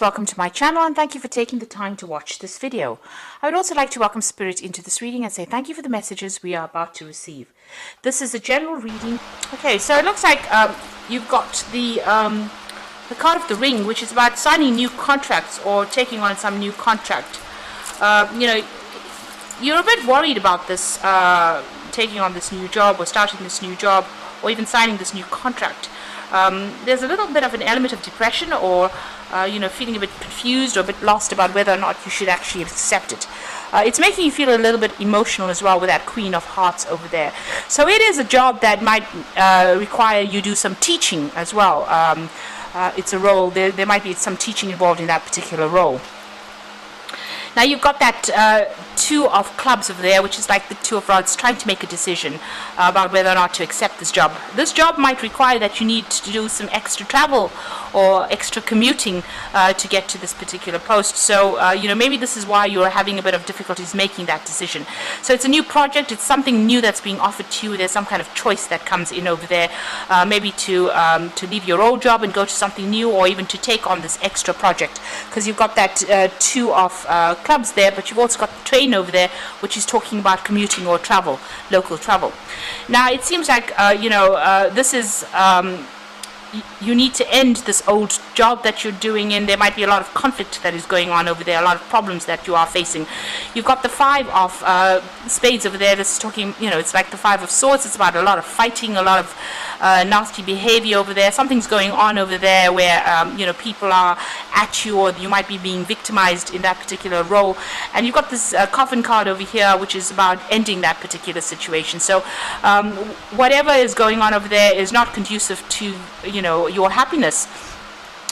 Welcome to my channel and thank you for taking the time to watch this video. I would also like to welcome Spirit into this reading and say thank you for the messages we are about to receive. This is a general reading. Okay, so it looks like you've got the card of the ring, which is about signing new contracts or taking on some new contract. You're a bit worried about this, taking on this new job or starting this new job or even signing this new contract. There's a little bit of an element of depression or feeling a bit confused or a bit lost about whether or not you should actually accept it. It's making you feel a little bit emotional as well with that Queen of Hearts over there. So it is a job that might require you do some teaching as well. It's a role, there might be some teaching involved in that particular role. Now you've got that Two of Clubs over there, which is like the Two of Rods, trying to make a decision about whether or not to accept this job. This job might require that you need to do some extra travel or extra commuting to get to this particular post. So, maybe this is why you're having a bit of difficulties making that decision. So it's a new project, it's something new that's being offered to you. There's some kind of choice that comes in over there, maybe to leave your old job and go to something new, or even to take on this extra project, because you've got that Two of Clubs there, but you've also got the train over there, which is talking about commuting or travel, local travel. Now it seems like this is you need to end this old job that you're doing, and there might be a lot of conflict that is going on over there, a lot of problems that you are facing. You've got the Five of Spades over there. This is talking, it's like the Five of Swords. It's about a lot of fighting, a lot of nasty behavior over there. Something's going on over there where people are at you, or you might be being victimized in that particular role. And you've got this coffin card over here, which is about ending that particular situation. So whatever is going on over there is not conducive to your happiness.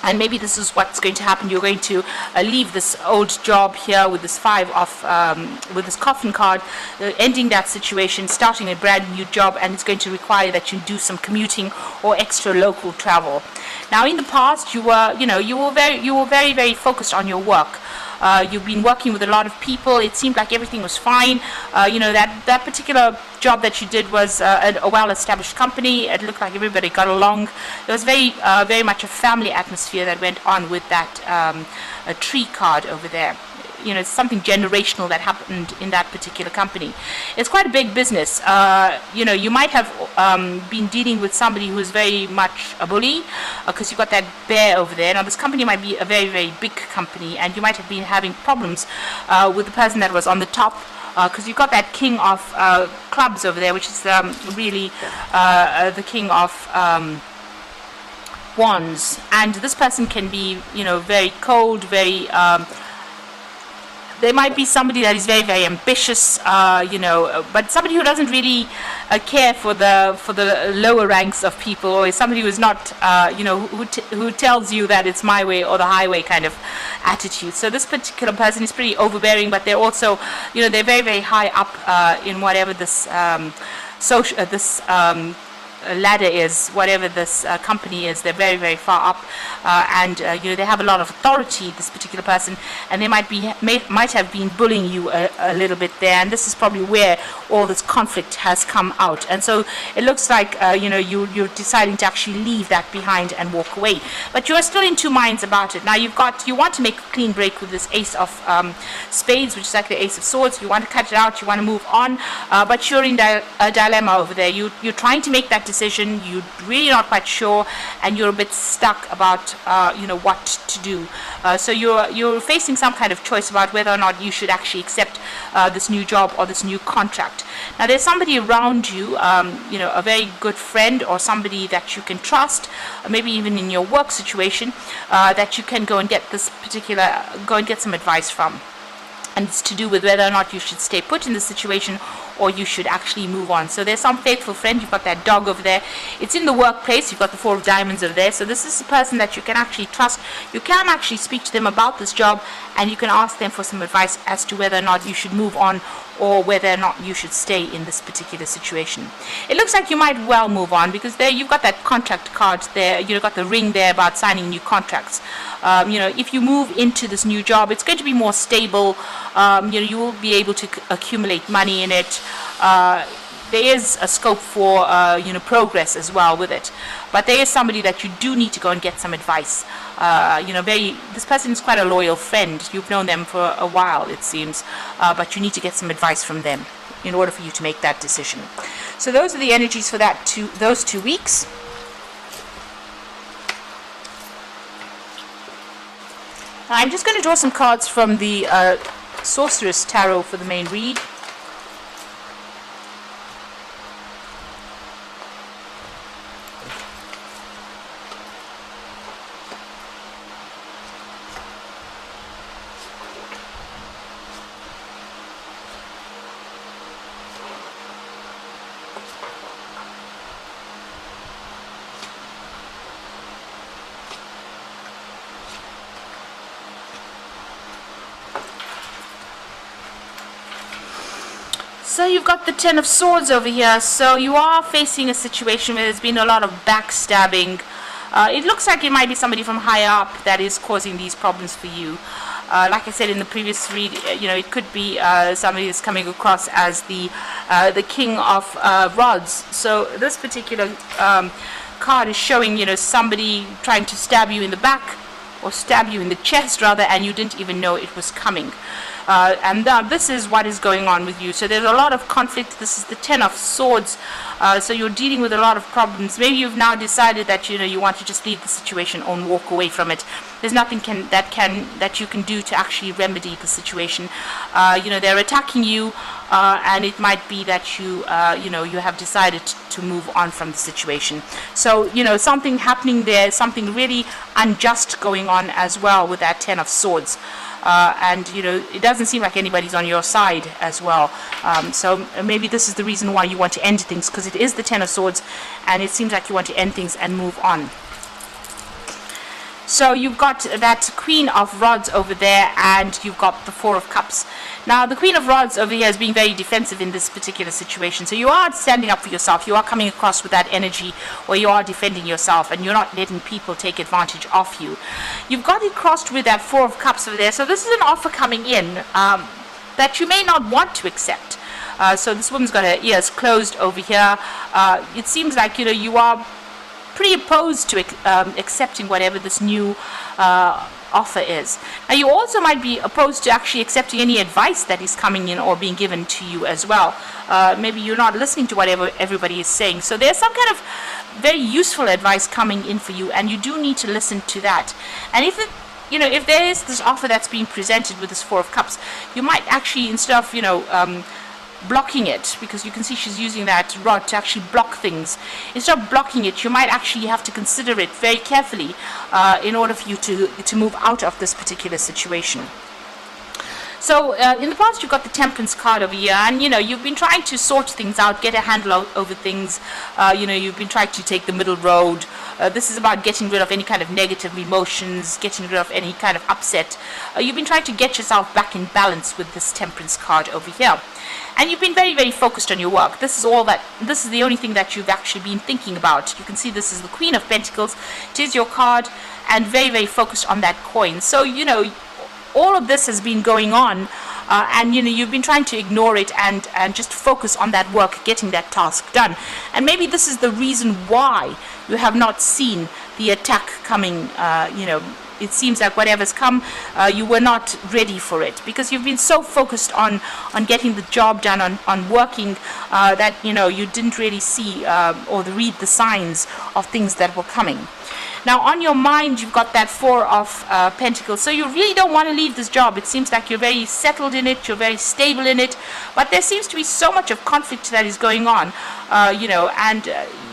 And maybe this is what's going to happen. You're going to leave this old job here with this with this coffin card, ending that situation, starting a brand new job, and it's going to require that you do some commuting or extra local travel. Now, in the past, you were very, very focused on your work. You've been working with a lot of people. It seemed like everything was fine. That particular job that you did was a well-established company. It looked like everybody got along. There was very much a family atmosphere that went on with that a tree card over there. It's something generational that happened in that particular company. It's quite a big business. You might have been dealing with somebody who is very much a bully, because you've got that bear over there. Now, this company might be a very, very big company, and you might have been having problems with the person that was on the top, because you've got that King of Clubs over there, which is really the King of Wands. And this person can be, very cold, very... There might be somebody that is very, very ambitious, but somebody who doesn't really care for the lower ranks of people, or is somebody who is not, who tells you that it's my way or the highway kind of attitude. So this particular person is pretty overbearing, but they're also, they're very, very high up in whatever this ladder is, whatever this company is. They're very, very far up, and they have a lot of authority, this particular person, and they might have been bullying you a little bit there, and this is probably where all this conflict has come out. And so it looks like you're deciding to actually leave that behind and walk away, but you are still in two minds about it. Now you want to make a clean break with this Ace of Spades, which is like the Ace of Swords. You want to cut it out, you want to move on, but you're in a dilemma over there. You're trying to make that decision, you're really not quite sure, and you're a bit stuck about what to do. So you're facing some kind of choice about whether or not you should actually accept this new job or this new contract. Now, there's somebody around you, a very good friend or somebody that you can trust, maybe even in your work situation, that you can go and get some advice from. And it's to do with whether or not you should stay put in the situation or you should actually move on. So there's some faithful friend. You've got that dog over there. It's in the workplace. You've got the Four of Diamonds over there. So this is a person that you can actually trust. You can actually speak to them about this job, and you can ask them for some advice as to whether or not you should move on or whether or not you should stay in this particular situation. It looks like you might well move on, because there you've got that contract card there. You've got the ring there about signing new contracts. If you move into this new job, it's going to be more stable. You will be able to accumulate money in it. there is a scope for progress as well with it. But there is somebody that you do need to go and get some advice. This person is quite a loyal friend. You've known them for a while, it seems, but you need to get some advice from them in order for you to make that decision. So those are the energies for those 2 weeks. I'm just going to draw some cards from the Sorceress Tarot for the main read. So you've got the Ten of Swords over here. So you are facing a situation where there's been a lot of backstabbing. It looks like it might be somebody from higher up that is causing these problems for you. Like I said in the previous read, it could be somebody that's coming across as the King of Rods. So this particular card is showing, somebody trying to stab you in the back, or stab you in the chest rather, and you didn't even know it was coming. This is what is going on with you. So there's a lot of conflict. This is the Ten of Swords. So you're dealing with a lot of problems. Maybe you've now decided that you want to just leave the situation and walk away from it. There's nothing that you can do to actually remedy the situation. They're attacking you, and it might be that you have decided to move on from the situation. So something happening there, something really unjust going on as well with that Ten of Swords. It doesn't seem like anybody's on your side as well. So maybe this is the reason why you want to end things, because it is the Ten of Swords, and it seems like you want to end things and move on. So you've got that Queen of Rods over there, and you've got the Four of Cups. Now, the Queen of Rods over here is being very defensive in this particular situation. So you are standing up for yourself. You are coming across with that energy where you are defending yourself, and you're not letting people take advantage of you. You've got it crossed with that Four of Cups over there. So this is an offer coming in that you may not want to accept. So this woman's got her ears closed over here. It seems like, you are pretty opposed to accepting whatever this new offer is. Now, you also might be opposed to actually accepting any advice that is coming in or being given to you as well. Maybe you're not listening to whatever everybody is saying. So there's some kind of very useful advice coming in for you, and you do need to listen to that. And if there is this offer that's being presented with this Four of Cups, you might actually, instead of blocking it, because you can see she's using that rod to actually block things, instead of blocking it, you might actually have to consider it very carefully in order for you to move out of this particular situation. So in the past, you've got the Temperance card over here, and you've been trying to sort things out, get a handle over things. You've been trying to take the middle road. This is about getting rid of any kind of negative emotions, getting rid of any kind of upset. You've been trying to get yourself back in balance with this Temperance card over here. And you've been very, very focused on your work. This is the only thing that you've actually been thinking about. You can see this is the Queen of Pentacles. It is your card, and very, very focused on that coin. So, all of this has been going on, and you've been trying to ignore it and just focus on that work, getting that task done. And maybe this is the reason why you have not seen the attack coming. It seems like whatever's come, you were not ready for it, because you've been so focused on getting the job done, on working, that you didn't really see or read the signs of things that were coming. Now, on your mind, you've got that Four of Pentacles. So you really don't want to leave this job. It seems like you're very settled in it. You're very stable in it. But there seems to be so much of conflict that is going on, and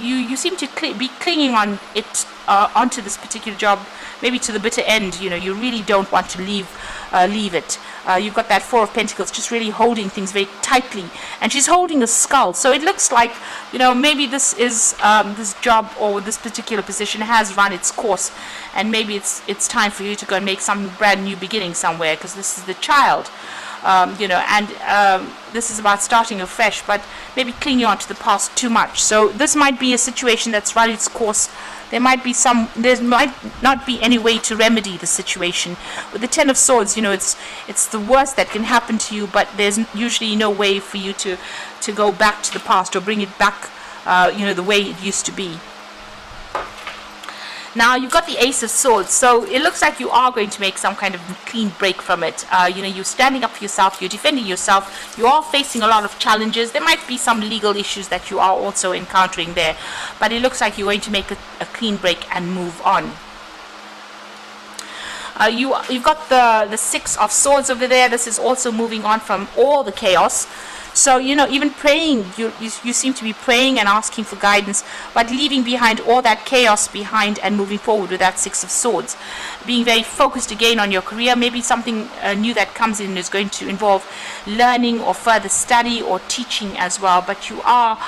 you seem to be clinging on it, onto this particular job, maybe to the bitter end. You really don't want to leave it. You've got that Four of Pentacles just really holding things very tightly, and she's holding a skull. So it looks like, maybe this is this job or this particular position has run its course, and maybe it's time for you to go and make some brand new beginning somewhere, because this is the Child. this is about starting afresh, but maybe clinging on to the past too much. So this might be a situation that's run its course. There might not be any way to remedy the situation. With the Ten of Swords, it's the worst that can happen to you, but there's usually no way for you to go back to the past or bring it back, the way it used to be. Now you've got the Ace of Swords, so it looks like you are going to make some kind of clean break from it. You're standing up for yourself, you're defending yourself, you are facing a lot of challenges. There might be some legal issues that you are also encountering there, but it looks like you're going to make a clean break and move on. You've got the Six of Swords over there. This is also moving on from all the chaos. So, even praying, you seem to be praying and asking for guidance, but leaving behind all that chaos behind and moving forward with that Six of Swords. Being very focused again on your career. Maybe something new that comes in is going to involve learning or further study or teaching as well. But you are,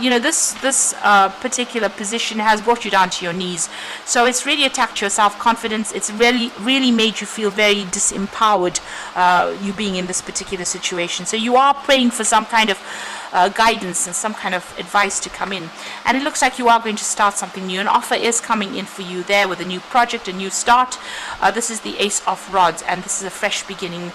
this particular position has brought you down to your knees. So it's really attacked your self-confidence. It's really made you feel very disempowered, you being in this particular situation. So you are praying for some kind of guidance and some kind of advice to come in, and it looks like you are going to start something new. An offer is coming in for you there with a new project, a new start. This is the Ace of Rods, and this is a fresh beginning,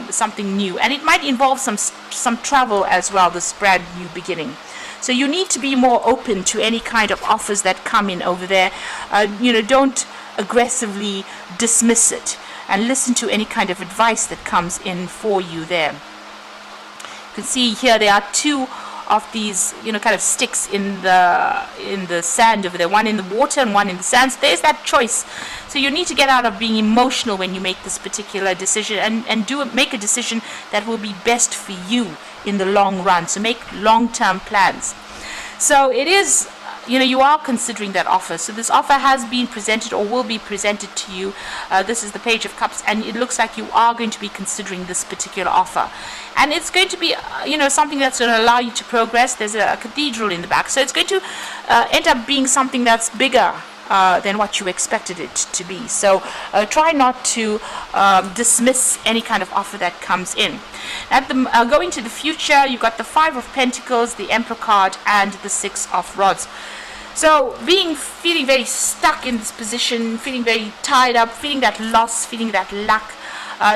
something new, and it might involve some travel as well, this brand new beginning. So you need to be more open to any kind of offers that come in over there. Don't aggressively dismiss it, and listen to any kind of advice that comes in for you there. You can see here there are two of these, kind of sticks in the sand over there. One in the water and one in the sand. So there's that choice. So you need to get out of being emotional when you make this particular decision, and make a decision that will be best for you in the long run. So make long-term plans. So it is, you are considering that offer. So this offer has been presented or will be presented to you. This is the Page of Cups, and it looks like you are going to be considering this particular offer. And it's going to be, something that's going to allow you to progress. There's a cathedral in the back. So it's going to end up being something that's bigger than what you expected it to be. So try not to dismiss any kind of offer that comes in. Going to the future, you've got the Five of Pentacles, the Emperor card, and the Six of Rods. So feeling very stuck in this position, feeling very tied up, feeling that loss, feeling that lack,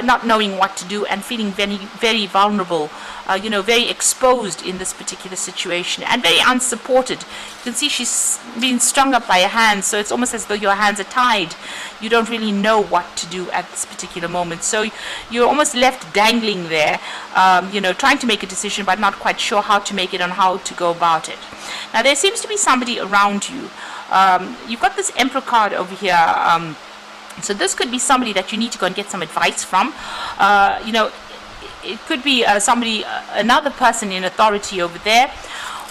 not knowing what to do, and feeling very, very vulnerable, very exposed in this particular situation, and very unsupported. You can see she's being strung up by her hands, so it's almost as though your hands are tied. You don't really know what to do at this particular moment. So you're almost left dangling there, trying to make a decision, but not quite sure how to make it and how to go about it. Now, there seems to be somebody around you. You've got this Emperor card over here. So this could be somebody that you need to go and get some advice from. It could be another person in authority over there.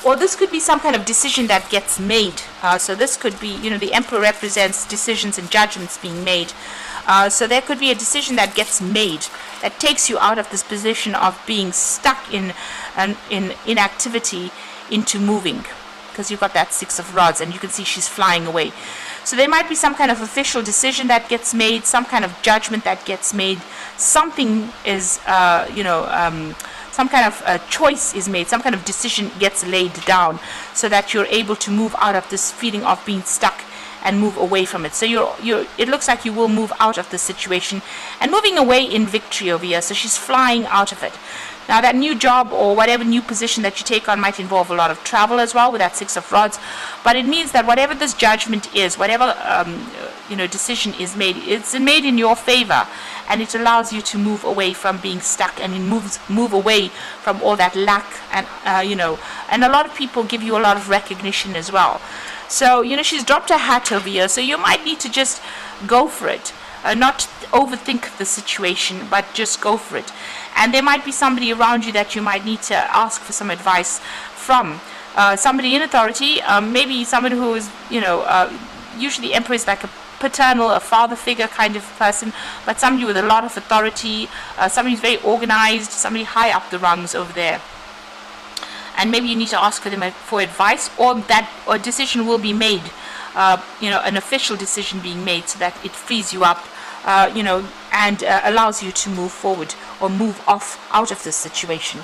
Or this could be some kind of decision that gets made. So this could be, the Emperor represents decisions and judgments being made. So there could be a decision that gets made that takes you out of this position of being stuck in inactivity into moving. Because you've got that Six of Rods, and you can see she's flying away. So there might be some kind of official decision that gets made, some kind of judgment that gets made. Something is, some kind of choice is made, some kind of decision gets laid down, so that you're able to move out of this feeling of being stuck and move away from it. So it looks like you will move out of the situation and moving away in victory over here. So she's flying out of it. Now, that new job or whatever new position that you take on might involve a lot of travel as well with that Six of Rods. But it means that whatever this judgment is, whatever decision is made, it's made in your favor, and it allows you to move away from being stuck, and it move away from all that lack, and and a lot of people give you a lot of recognition as well. So she's dropped her hat over here, so you might need to just go for it. Not overthink the situation, but just go for it. And there might be somebody around you that you might need to ask for some advice from. Somebody in authority, maybe somebody who is, usually Emperor is like a paternal, a father figure kind of person, but somebody with a lot of authority, somebody who's very organized, somebody high up the rungs over there. And maybe you need to ask for them for advice, or that a decision will be made, an official decision being made, so that it frees you up, and allows you to move forward or move out of this situation.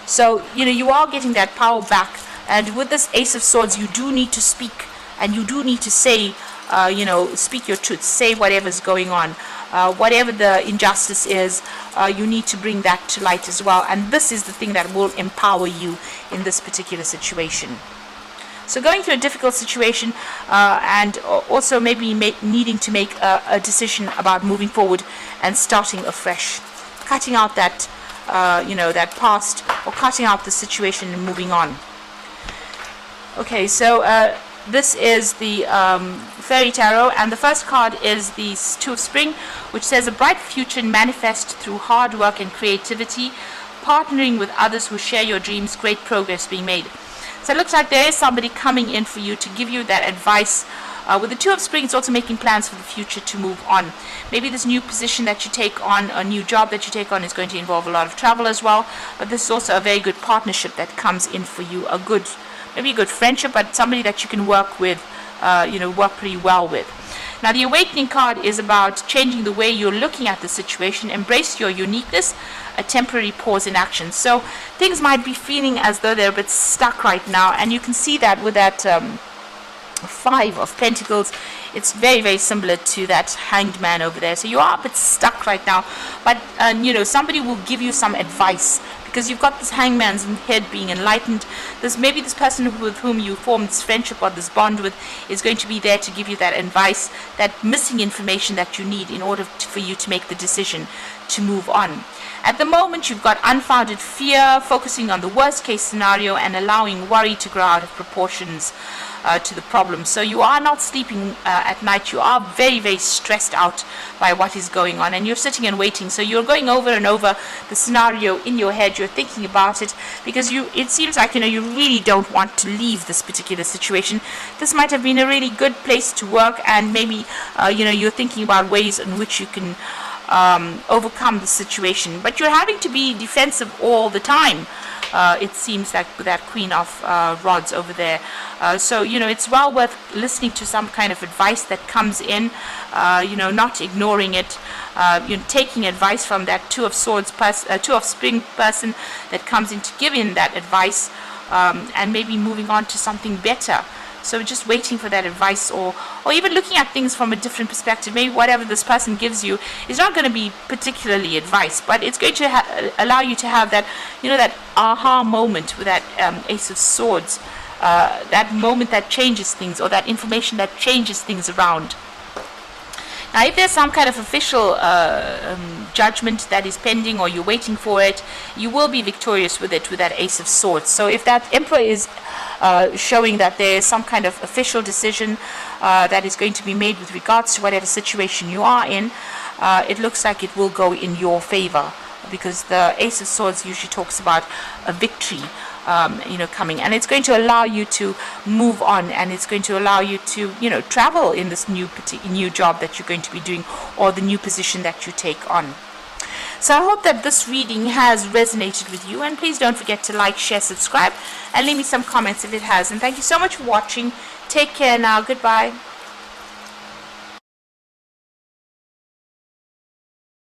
So, you are getting that power back. And with this Ace of Swords, you do need to speak, and you do need to say, speak your truth, say whatever's going on. Whatever the injustice is, you need to bring that to light as well. And this is the thing that will empower you in this particular situation. So going through a difficult situation, and also maybe needing to make a decision about moving forward and starting afresh, cutting out that, that past, or cutting out the situation and moving on. Okay, so this is the Fairy Tarot, and the first card is the Two of Spring, which says a bright future manifest through hard work and creativity, partnering with others who share your dreams, great progress being made. So it looks like there is somebody coming in for you to give you that advice. With the Two of Spring, it's also making plans for the future to move on. Maybe this new position that you take on, a new job that you take on, is going to involve a lot of travel as well. But this is also a very good partnership that comes in for you, maybe a good friendship, but somebody that you can work with, work pretty well with. Now, the Awakening card is about changing the way you're looking at the situation. Embrace your uniqueness, a temporary pause in action. So things might be feeling as though they're a bit stuck right now, and you can see that with that Five of Pentacles. It's very, very similar to that Hanged Man over there. So you are a bit stuck right now, but somebody will give you some advice, because you've got this Hangman's head being enlightened. Maybe this person with whom you formed this friendship or this bond with is going to be there to give you that advice, that missing information that you need in order for you to make the decision to move on. At the moment, you've got unfounded fear, focusing on the worst case scenario and allowing worry to grow out of proportions to the problem. So you are not sleeping at night. You are very, very stressed out by what is going on, and you're sitting and waiting. So you're going over and over the scenario in your head. You're thinking about it, because it seems like you really don't want to leave this particular situation. This might have been a really good place to work, and maybe you're thinking about ways in which you can overcome the situation, but you're having to be defensive all the time. It seems like with that Queen of Rods over there. So it's well worth listening to some kind of advice that comes in, not ignoring it, taking advice from that Two of Spring person that comes in to give in that advice, and maybe moving on to something better. So just waiting for that advice, or even looking at things from a different perspective. Maybe whatever this person gives you is not going to be particularly advice, but it's going to allow you to have that, that aha moment with that Ace of Swords, that moment that changes things, or that information that changes things around. Now, if there's some kind of official judgment that is pending, or you're waiting for it, you will be victorious with it, with that Ace of Swords. So if that Emperor is showing that there is some kind of official decision that is going to be made with regards to whatever situation you are in, it looks like it will go in your favor, because the Ace of Swords usually talks about a victory coming, and it's going to allow you to move on, and it's going to allow you to travel in this new job that you're going to be doing, or the new position that you take on. So I hope that this reading has resonated with you, and please don't forget to like, share, subscribe, and leave me some comments if it has. And thank you so much for watching. Take care now. Goodbye.